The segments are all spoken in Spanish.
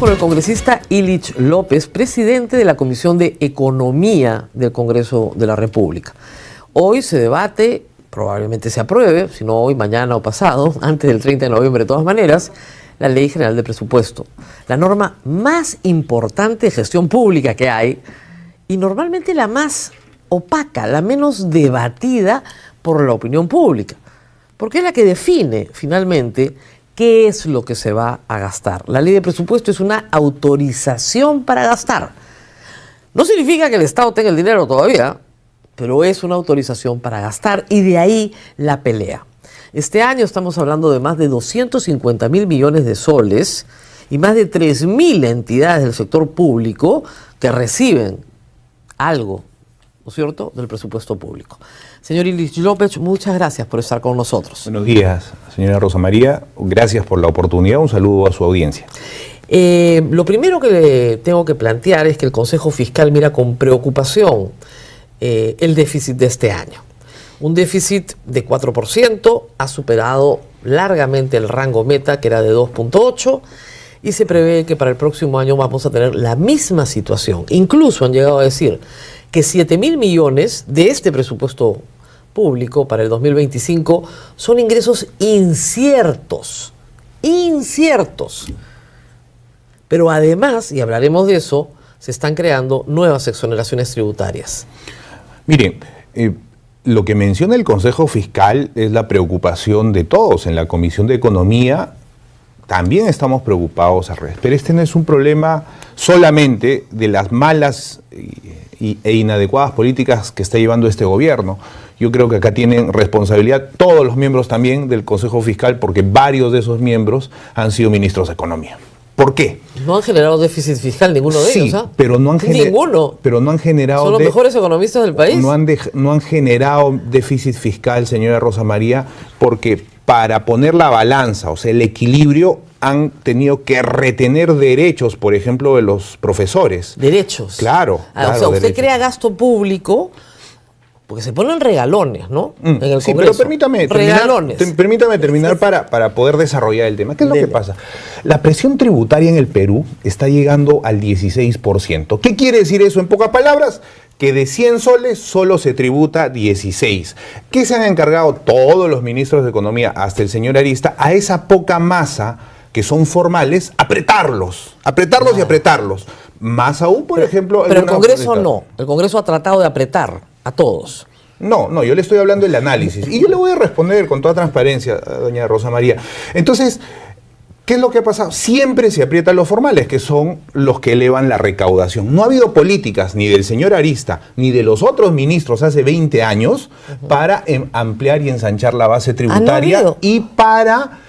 con el congresista Illich López, presidente de la Comisión de Economía del Congreso de la República. Hoy se debate, probablemente se apruebe, si no hoy, mañana o pasado, antes del 30 de noviembre de todas maneras, la Ley General de Presupuesto, la norma más importante de gestión pública que hay y normalmente la más opaca, la menos debatida por la opinión pública, porque es la que define finalmente qué es lo que se va a gastar. La ley de presupuesto es una autorización para gastar. No significa que el Estado tenga el dinero todavía, pero es una autorización para gastar y de ahí la pelea. Este año estamos hablando de más de 250.000 millones de soles y más de 3.000 entidades del sector público que reciben algo, ¿no es cierto?, del presupuesto público. Señor Illich López, muchas gracias por estar con nosotros. Buenos días, señora Rosa María. Gracias por la oportunidad. Un saludo a su audiencia. Lo primero que le tengo que plantear es que el Consejo Fiscal mira con preocupación el déficit de este año. Un déficit de 4%, ha superado largamente el rango meta, que era de 2.8%, y se prevé que para el próximo año vamos a tener la misma situación. Incluso han llegado a decir que 7.000 millones de este presupuesto público para el 2025 son ingresos inciertos. Pero además, y hablaremos de eso, se están creando nuevas exoneraciones tributarias. Miren, lo que menciona el Consejo Fiscal es la preocupación de todos. En la Comisión de Economía también estamos preocupados al revés. Pero este no es un problema solamente de las malas e inadecuadas políticas que está llevando este gobierno. Yo creo que acá tienen responsabilidad todos los miembros también del Consejo Fiscal, porque varios de esos miembros han sido ministros de Economía. ¿Por qué? No han generado déficit fiscal ninguno de ellos, ¿ah? Pero no han ninguno. Pero no han generado... Son los mejores economistas del país. No han generado déficit fiscal, señora Rosa María, porque para poner la balanza, o sea, el equilibrio, han tenido que retener derechos, por ejemplo, de los profesores. ¿Derechos? Claro. O sea, usted derechos. Crea gasto público porque se ponen regalones, ¿no? En el sí, Congreso. Pero permítame terminar para poder desarrollar el tema. ¿Qué es lo que pasa? La presión tributaria en el Perú está llegando al 16%. ¿Qué quiere decir eso en pocas palabras? Que de 100 soles solo se tributa 16. ¿Qué se han encargado todos los ministros de Economía, hasta el señor Arista, a esa poca masa que son formales, apretarlos y apretarlos? Más aún, por ejemplo... Pero el Congreso no. El Congreso ha tratado de apretar a todos. No, yo le estoy hablando del análisis. Y yo le voy a responder con toda transparencia, doña Rosa María. Entonces, ¿qué es lo que ha pasado? Siempre se aprietan los formales, que son los que elevan la recaudación. No ha habido políticas ni del señor Arista ni de los otros ministros hace 20 años para ampliar y ensanchar la base tributaria y para,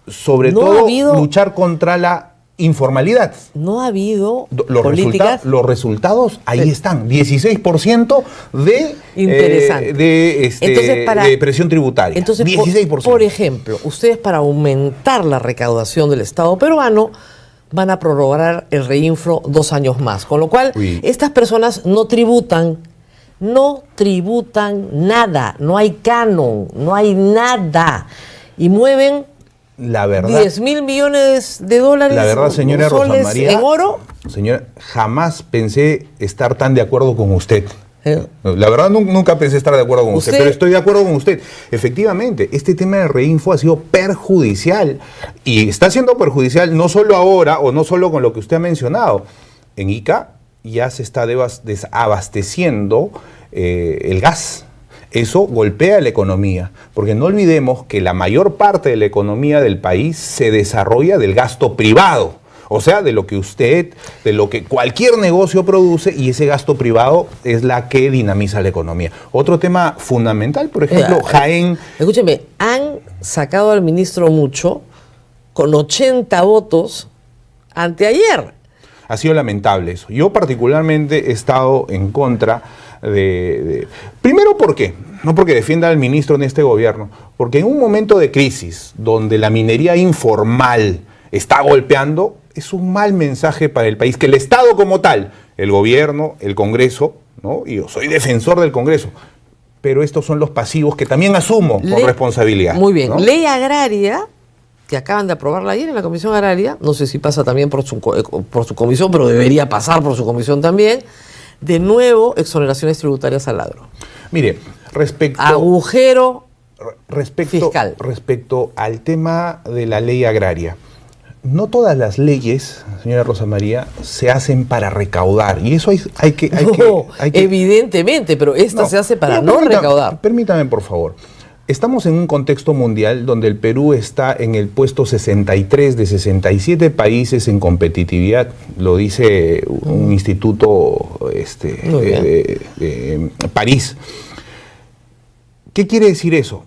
sobre todo, luchar contra la informalidad. No ha habido políticas. Los resultados ahí están. 16% de presión tributaria. Entonces, 16%. Por ejemplo, ustedes, para aumentar la recaudación del Estado peruano, van a prorrogar el reinfro 2 años más. Con lo cual, estas personas no tributan nada. No hay canon, no hay nada. Y mueven... La verdad, 10.000 millones de dólares. La verdad, señora Rosa María, en oro. Señora, jamás pensé estar tan de acuerdo con usted. La verdad, nunca pensé estar de acuerdo con usted, pero estoy de acuerdo con usted. Efectivamente, este tema de reinfo ha sido perjudicial y está siendo perjudicial no solo ahora o no solo con lo que usted ha mencionado. En Ica ya se está desabasteciendo el gas. Eso golpea la economía, porque no olvidemos que la mayor parte de la economía del país se desarrolla del gasto privado, o sea, de lo que cualquier negocio produce, y ese gasto privado es la que dinamiza la economía. Otro tema fundamental, por ejemplo, Jaén... Escúcheme, han sacado al ministro Mucho con 80 votos anteayer. Ha sido lamentable eso. Yo particularmente he estado en contra primero, ¿por qué? No porque defienda al ministro en este gobierno, porque en un momento de crisis donde la minería informal está golpeando, es un mal mensaje para el país que el Estado como tal, el gobierno, el Congreso, ¿no? Y yo soy defensor del Congreso, pero estos son los pasivos que también asumo con responsabilidad. Muy bien. ¿No? Ley agraria que acaban de aprobarla ayer en la Comisión Agraria, no sé si pasa también por su comisión, pero debería pasar por su comisión también, de nuevo exoneraciones tributarias al agro. Mire, agujero fiscal. Respecto al tema de la ley agraria, no todas las leyes, señora Rosa María, se hacen para recaudar. Y eso hay que evidentemente, pero esta se hace para no recaudar. Permítame, por favor. Estamos en un contexto mundial donde el Perú está en el puesto 63 de 67 países en competitividad, lo dice un instituto de París. ¿Qué quiere decir eso?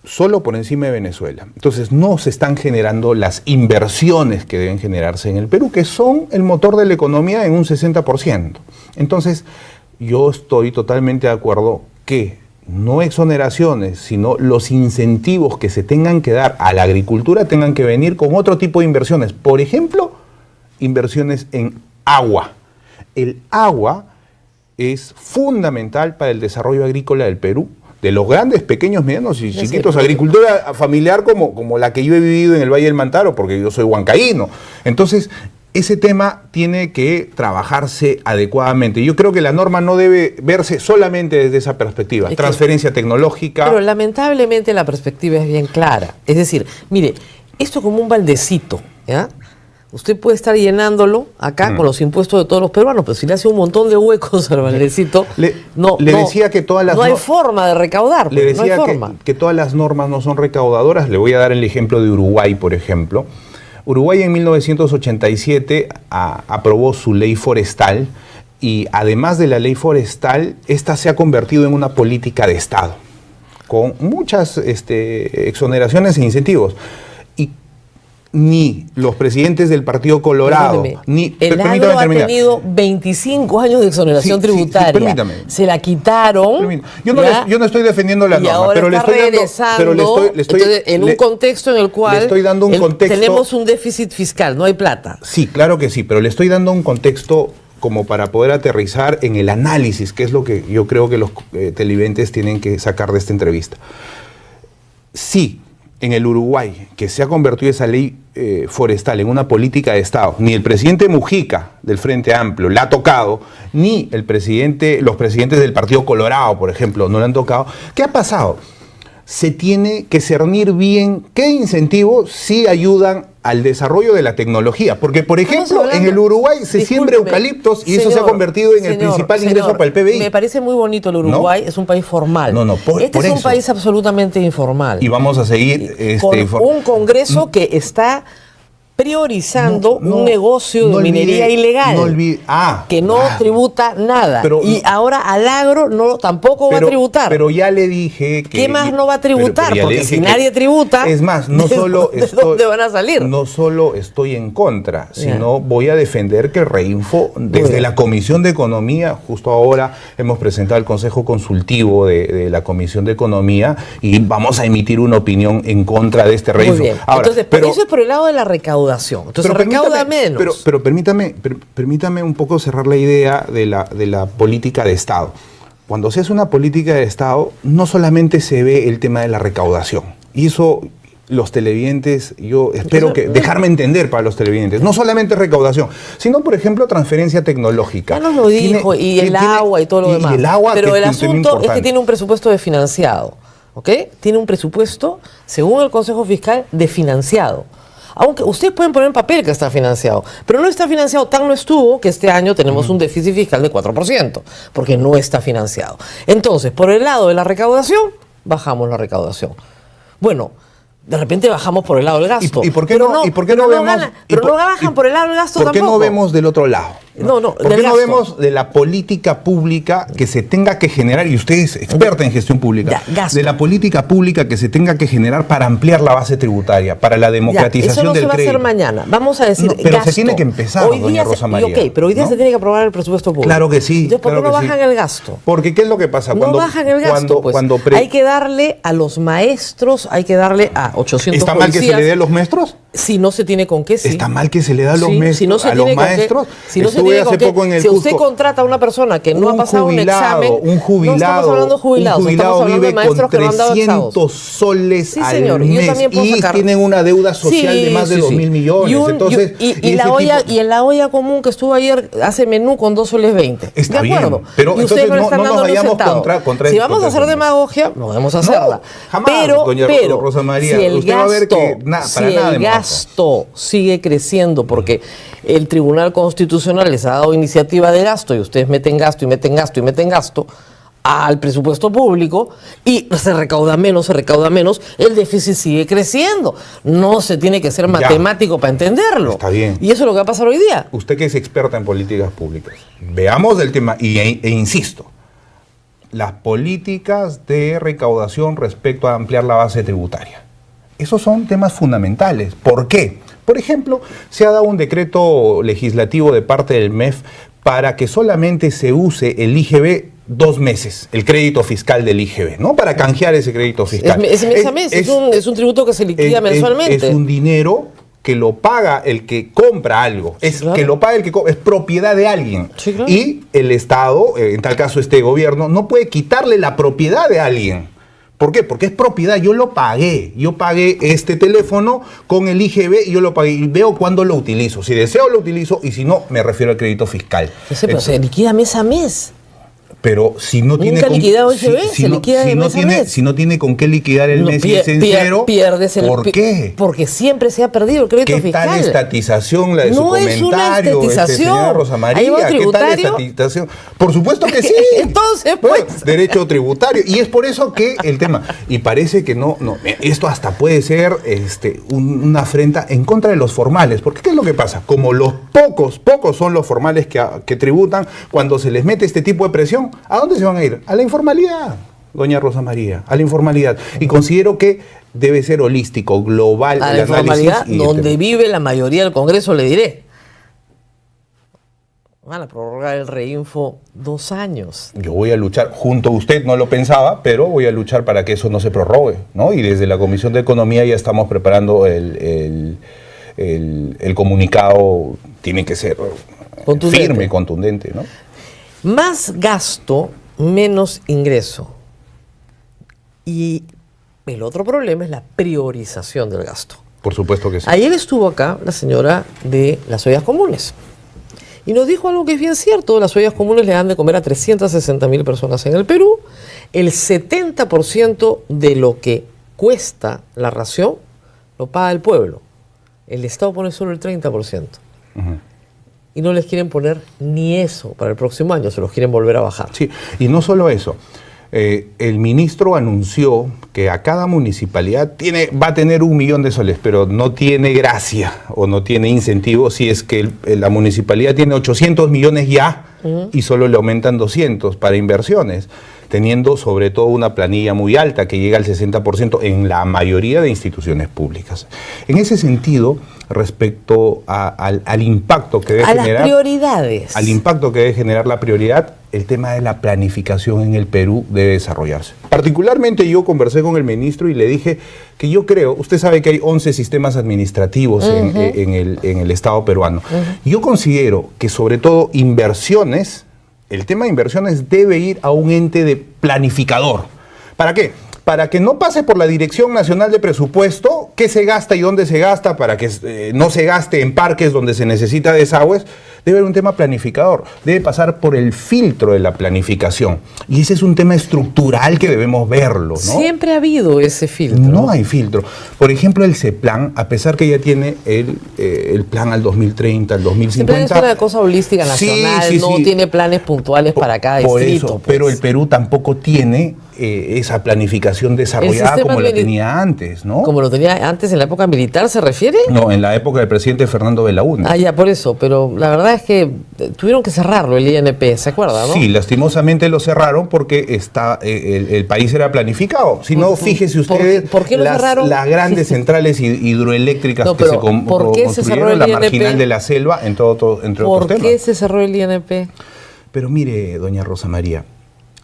Solo por encima de Venezuela. Entonces no se están generando las inversiones que deben generarse en el Perú, que son el motor de la economía en un 60%. Entonces yo estoy totalmente de acuerdo que no exoneraciones, sino los incentivos que se tengan que dar a la agricultura tengan que venir con otro tipo de inversiones. Por ejemplo, inversiones en agua. El agua es fundamental para el desarrollo agrícola del Perú, de los grandes, pequeños, medianos y chiquitos, agricultura familiar como la que yo he vivido en el Valle del Mantaro, porque yo soy huancaíno. Entonces, ese tema tiene que trabajarse adecuadamente. Yo creo que la norma no debe verse solamente desde esa perspectiva, transferencia tecnológica. Pero lamentablemente la perspectiva es bien clara. Es decir, mire, esto es como un baldecito, ¿ya? Usted puede estar llenándolo acá con los impuestos de todos los peruanos, pero si le hace un montón de huecos al baldecito, decía que todas las no hay forma de recaudar. Le decía que todas las normas no son recaudadoras. Le voy a dar el ejemplo de Uruguay, por ejemplo. Uruguay en 1987 aprobó su ley forestal y además de la ley forestal, esta se ha convertido en una política de Estado, con muchas exoneraciones e incentivos. Y ni los presidentes del Partido Colorado, el agro ha tenido 25 años de exoneración tributaria. Permítame. Se la quitaron. Yo no estoy defendiendo la norma, pero le estoy dando, entonces, en un contexto en el cual le estoy dando un contexto, tenemos un déficit fiscal, no hay plata. Sí, claro que sí, pero le estoy dando un contexto como para poder aterrizar en el análisis, que es lo que yo creo que los televidentes tienen que sacar de esta entrevista. Sí, en el Uruguay, que se ha convertido esa ley forestal en una política de Estado, ni el presidente Mujica del Frente Amplio la ha tocado, ni los presidentes del Partido Colorado, por ejemplo, no la han tocado. ¿Qué ha pasado? Se tiene que cernir bien qué incentivos sí ayudan al desarrollo de la tecnología. Porque, por ejemplo, en el Uruguay se siembra eucaliptos y eso se ha convertido en el principal ingreso para el PBI. Me parece muy bonito el Uruguay, ¿no? Es un país formal. Este es un país absolutamente informal. Y vamos a seguir con un Congreso que está priorizando un negocio de minería ilegal que no tributa nada, y ahora al agro tampoco va a tributar. Pero ya le dije que... ¿Qué más no va a tributar? Porque si nadie tributa, es más, no solo ¿de dónde van a salir? No solo estoy en contra, sino voy a defender que Reinfo, desde la Comisión de Economía, justo ahora hemos presentado el Consejo Consultivo de la Comisión de Economía y vamos a emitir una opinión en contra de este Reinfo. Ahora, entonces, eso es por el lado de la recaudación. Entonces recauda menos. Pero permítame un poco cerrar la idea de la política de Estado. Cuando se hace una política de Estado, no solamente se ve el tema de la recaudación. Y eso los televidentes, yo espero dejarme entender para los televidentes. No solamente recaudación, sino, por ejemplo, transferencia tecnológica. Ya nos lo dijo, y el agua y todo lo demás. Pero el asunto es que tiene un presupuesto desfinanciado. ¿Ok? Tiene un presupuesto, según el Consejo Fiscal, desfinanciado. Aunque ustedes pueden poner en papel que está financiado, pero no está financiado, tan no estuvo que este año tenemos un déficit fiscal de 4%, porque no está financiado. Entonces, por el lado de la recaudación, bajamos la recaudación. Bueno, de repente bajamos por el lado del gasto. ¿Y por qué no bajan por el lado del gasto tampoco? ¿Por qué no vemos del otro lado? ¿Por qué no vemos de la política pública que se tenga que generar, y usted es experta en gestión pública, de la política pública que se tenga que generar para ampliar la base tributaria, para la democratización del crédito? Eso no se va a hacer mañana. Vamos a decir pero gasto. Se tiene que empezar, doña Rosa María. Pero hoy día se tiene que aprobar el presupuesto público. Claro que sí. Entonces, ¿por qué no bajan el gasto? Porque ¿qué es lo que pasa? No bajan el gasto, hay que darle a los maestros, hay que darle a 800 ¿Está mal que se le dé a los maestros? Si no se tiene con qué, sí. ¿Está mal que se le da a los maestros? Si no se tiene con qué, si no se tiene con qué. Si usted contrata a una persona que no ha pasado un examen, un jubilado, no estamos hablando de jubilados, estamos hablando de maestros que no han dado exámenes. 300 soles al señor, mes, y yo también puedo sacar. Tienen una deuda social de más de 2.000 millones. Y en la olla común que estuvo ayer hace menú con 2 soles 20. Está de acuerdo. Bien, pero y entonces no nos vayamos contra si vamos a hacer demagogia, no debemos hacerla. Jamás, pero Rosa María, si el usted va a ver que gasto sigue creciendo porque el Tribunal Constitucional les ha dado iniciativa de gasto y ustedes meten gasto y meten gasto y meten gasto al presupuesto público y se recauda menos, el déficit sigue creciendo. No se tiene que ser matemático para entenderlo. Está bien. Y eso es lo que va a pasar hoy día. Usted que es experta en políticas públicas, veamos el tema e insisto, las políticas de recaudación respecto a ampliar la base tributaria. Esos son temas fundamentales. ¿Por qué? Por ejemplo, se ha dado un decreto legislativo de parte del MEF para que solamente se use el IGB 2 meses, el crédito fiscal del IGB, ¿no? Para canjear ese crédito fiscal. Es mes a mes, es un tributo que se liquida mensualmente. Es un dinero que lo paga el que compra algo, que lo paga el que compra, es propiedad de alguien. Sí, claro. Y el Estado, en tal caso este gobierno, no puede quitarle la propiedad de alguien. ¿Por qué? Porque es propiedad, yo lo pagué. Yo pagué este teléfono con el IGB y yo lo pagué y veo cuándo lo utilizo. Si deseo lo utilizo y si no, me refiero al crédito fiscal. Pero se liquida mes a mes. Pero si no tiene nunca liquidado IGB, se liquida de mes a mes. Si no tiene con qué liquidar el mes y es en cero, ¿por qué? Porque siempre se ha perdido el crédito fiscal. ¿Qué tal estatización la de su comentario? No es una estatización. Señora Rosa María, ¿qué tal estatización? Por supuesto que sí. Entonces, pues. Bueno, derecho tributario. Y es por eso que el tema, y parece que no, esto hasta puede ser una afrenta en contra de los formales. Porque ¿qué es lo que pasa? Como los pocos son los formales que tributan, cuando se les mete este tipo de presión, ¿a dónde se van a ir? A la informalidad, doña Rosa María, a la informalidad. Y considero que debe ser holístico, global. A la informalidad, donde vive la mayoría del Congreso, le diré. Van a prorrogar el reinfo 2 años. Yo voy a luchar, junto a usted, no lo pensaba, pero voy a luchar para que eso no se prorrogue, ¿no? Y desde la Comisión de Economía ya estamos preparando el comunicado, tiene que ser firme, contundente, ¿no? Más gasto, menos ingreso. Y el otro problema es la priorización del gasto. Por supuesto que sí. Ayer estuvo acá la señora de las ollas comunes y nos dijo algo que es bien cierto. Las ollas comunes le dan de comer a 360.000 personas en el Perú. El 70% de lo que cuesta la ración lo paga el pueblo. El Estado pone solo el 30%. Uh-huh. Y no les quieren poner ni eso para el próximo año, se los quieren volver a bajar. Sí, y no solo eso. El ministro anunció que a cada municipalidad va a tener 1 millón de soles, pero no tiene gracia o no tiene incentivo si es que la municipalidad tiene 800 millones ya y solo le aumentan 200 para inversiones, teniendo sobre todo una planilla muy alta que llega al 60% en la mayoría de instituciones públicas. En ese sentido, respecto al impacto que debe generar... las prioridades. Al impacto que debe generar la prioridad, el tema de la planificación en el Perú debe desarrollarse. Particularmente yo conversé con el ministro y le dije que yo creo, usted sabe que hay 11 sistemas administrativos en el Estado peruano. Yo considero que sobre todo inversiones, el tema de inversiones debe ir a un ente de planificador. ¿Para qué? Para que no pase por la Dirección Nacional de Presupuesto, qué se gasta y dónde se gasta, para que no se gaste en parques donde se necesita desagües, debe haber un tema planificador, debe pasar por el filtro de la planificación. Y ese es un tema estructural que debemos verlo, ¿no? Siempre ha habido ese filtro. No hay filtro. Por ejemplo, el CEPLAN, a pesar que ya tiene el plan al 2030, al 2050... El plan es una cosa holística nacional, no tiene planes puntuales para cada distrito. Por eso, pues. Pero el Perú tampoco tiene esa planificación desarrollada como la tenía antes, ¿no? ¿Como lo tenía antes en la época militar, se refiere? No, en la época del presidente Fernando Belaúnde. Ah, ya, por eso, pero la verdad es que tuvieron que cerrarlo el INP, ¿se acuerda, no? Sí, lastimosamente lo cerraron porque el país era planificado. Si no, fíjese ustedes, ¿por qué lo cerraron? Las grandes centrales hidroeléctricas que se construyeron, la marginal de la selva, entre otros temas. ¿Por qué se cerró el INP? Pero mire, doña Rosa María,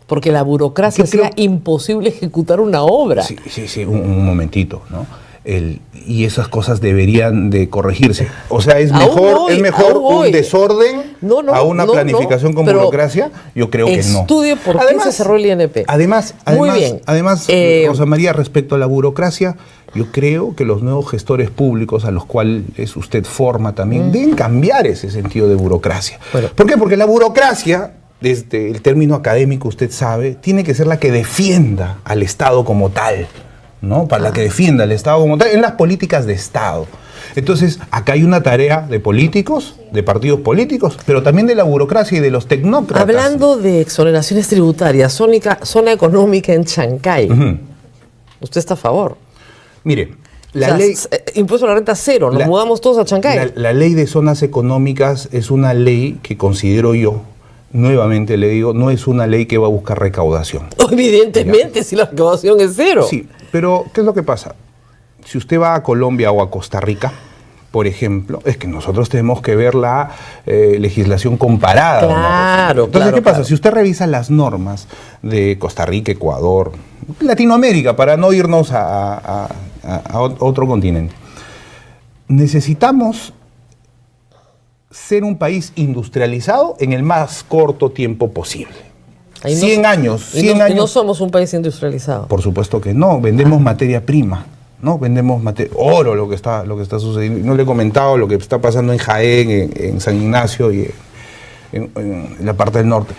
porque la burocracia hacía imposible ejecutar una obra. Sí, un momentito, ¿no? y esas cosas deberían de corregirse. O sea, es Aún mejor hoy. un desorden a una planificación con burocracia. Yo creo que no. Estudie por qué se cerró el INP. Muy bien. Además, Rosa María, respecto a la burocracia, yo creo que los nuevos gestores públicos a los cuales usted forma también deben cambiar ese sentido de burocracia. Bueno. ¿Por qué? Porque la burocracia, desde el término académico, usted sabe, tiene que ser la que defienda al Estado como tal, ¿no? Para la que defienda al Estado como tal en las políticas de Estado. Entonces, acá hay una tarea de políticos, de partidos políticos, pero también de la burocracia y de los tecnócratas. Hablando de exoneraciones tributarias, zona económica en Chancay, ¿usted está a favor? Mire, la ley... Impuesto a la renta cero, nos mudamos todos a Chancay. La ley de zonas económicas es una ley que considero yo, nuevamente le digo, no es una ley que va a buscar recaudación. Evidentemente, si la recaudación es cero. Sí, pero ¿qué es lo que pasa? Si usted va a Colombia o a Costa Rica, por ejemplo, es que nosotros tenemos que ver la legislación comparada. Claro, Entonces, ¿qué pasa? Si usted revisa las normas de Costa Rica, Ecuador, Latinoamérica, para no irnos a otro continente, necesitamos ser un país industrializado en el más corto tiempo posible. 100 años. Y no somos un país industrializado. Por supuesto que no, vendemos materia prima. ¿No? Vendemos oro, lo que está sucediendo. No le he comentado lo que está pasando en Jaén, en San Ignacio y en la parte del norte.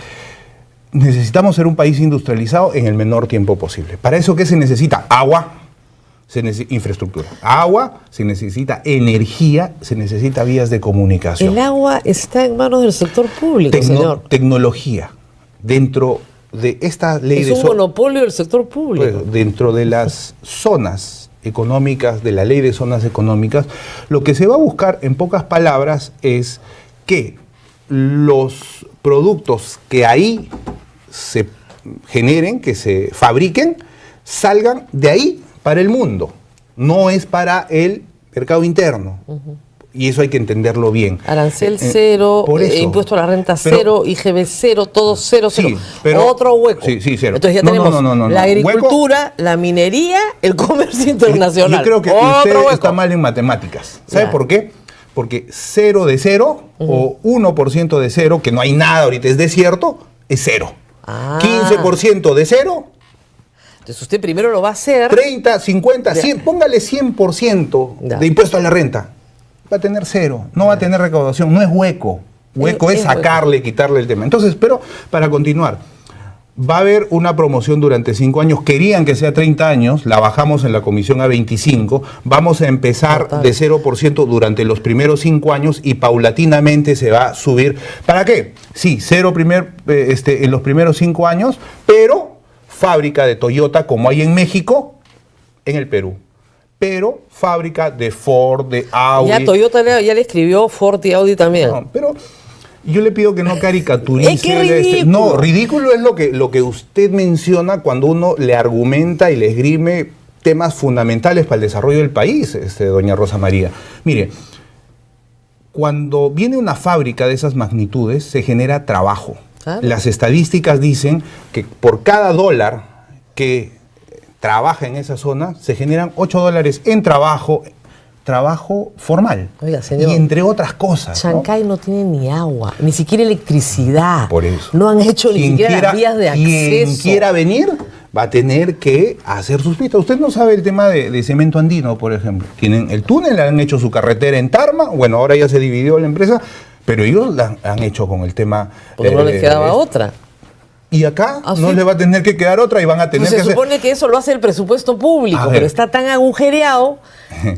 Necesitamos ser un país industrializado en el menor tiempo posible. ¿Para eso qué se necesita? Agua, se necesita infraestructura. Agua, se necesita energía, se necesita vías de comunicación. El agua está en manos del sector público, señor. Tecnología. Dentro de esta ley es un monopolio del sector público. Pues, dentro de las zonas económicas, de la ley de zonas económicas, lo que se va a buscar, en pocas palabras, es que los productos que ahí se generen, que se fabriquen, salgan de ahí para el mundo. No es para el mercado interno. Y eso hay que entenderlo bien. Arancel cero, impuesto a la renta cero, IGB cero, todo cero, cero. Sí, pero, otro hueco. Sí, cero. Entonces ya tenemos la agricultura, la minería, el comercio internacional. Yo creo que usted está mal en matemáticas. ¿Sabe por qué? Porque 0 de 0 o 1% de 0, que no hay nada ahorita, es desierto, es 0. 15% de 0. Entonces usted primero lo va a hacer. 30, 50, 100, póngale 100% de impuesto a la renta. Va a tener 0, no va a tener recaudación, no es hueco. Hueco es sacarle, quitarle el tema. Entonces, pero para continuar, va a haber una promoción durante 5 años. Querían que sea 30 años, la bajamos en la comisión a 25. Vamos a empezar de 0% durante los primeros 5 años y paulatinamente se va a subir. ¿Para qué? Sí, 0 en los primeros 5 años, pero fábrica de Toyota como hay en México, en el Perú. Pero fábrica de Ford, de Audi. Ya Toyota ya le escribió Ford y Audi también. No, pero yo le pido que no caricaturice. Es que ridículo. No, ridículo es lo que usted menciona cuando uno le argumenta y le esgrime temas fundamentales para el desarrollo del país, doña Rosa María. Mire, cuando viene una fábrica de esas magnitudes, se genera trabajo. Claro. Las estadísticas dicen que por cada dólar que trabaja en esa zona, se generan $8 en trabajo formal. Oiga, señor, y entre otras cosas. Chancay no tiene ni agua, ni siquiera electricidad. Por eso. No han hecho ni siquiera las vías de acceso. Quien quiera venir va a tener que hacer sus pistas. Usted no sabe el tema de Cemento Andino, por ejemplo. Tienen el túnel, han hecho su carretera en Tarma. Bueno, ahora ya se dividió la empresa, pero ellos la han hecho con el tema. Porque no les quedaba otra. Y acá no le va a tener que quedar otra y van a tener que hacer... Se supone que eso lo hace el presupuesto público, pero está tan agujereado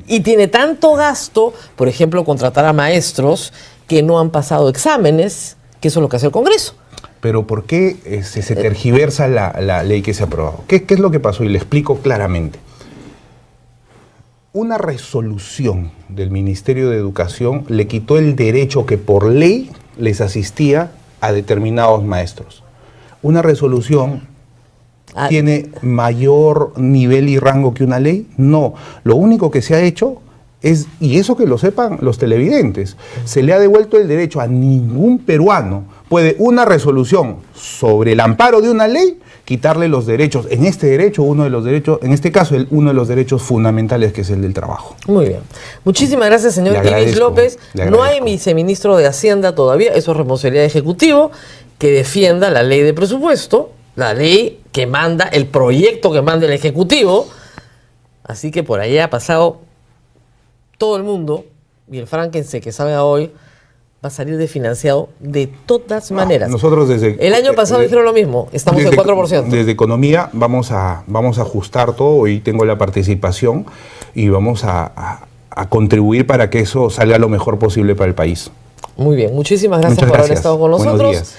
y tiene tanto gasto, por ejemplo, contratar a maestros que no han pasado exámenes, que eso es lo que hace el Congreso. Pero ¿por qué se tergiversa la ley que se ha aprobado? ¿Qué es lo que pasó? Y le explico claramente. Una resolución del Ministerio de Educación le quitó el derecho que por ley les asistía a determinados maestros. ¿Una resolución tiene mayor nivel y rango que una ley? No. Lo único que se ha hecho y eso que lo sepan los televidentes, se le ha devuelto el derecho a ningún peruano, puede una resolución sobre el amparo de una ley quitarle los derechos, en este derecho, uno de los derechos, en este caso, uno de los derechos fundamentales, que es el del trabajo. Muy bien. Muchísimas gracias, señor Ivis López. No hay viceministro de Hacienda todavía, eso es responsabilidad del Ejecutivo, que defienda la ley de presupuesto, la ley que manda, el proyecto que manda el Ejecutivo. Así que por ahí ha pasado todo el mundo, y el Frankenstein que salga hoy va a salir desfinanciado de todas maneras. Nosotros el año pasado dijeron lo mismo, estamos en 4%. Desde Economía vamos a ajustar todo, hoy tengo la participación y vamos a contribuir para que eso salga lo mejor posible para el país. Muy bien, muchísimas gracias por haber estado con nosotros.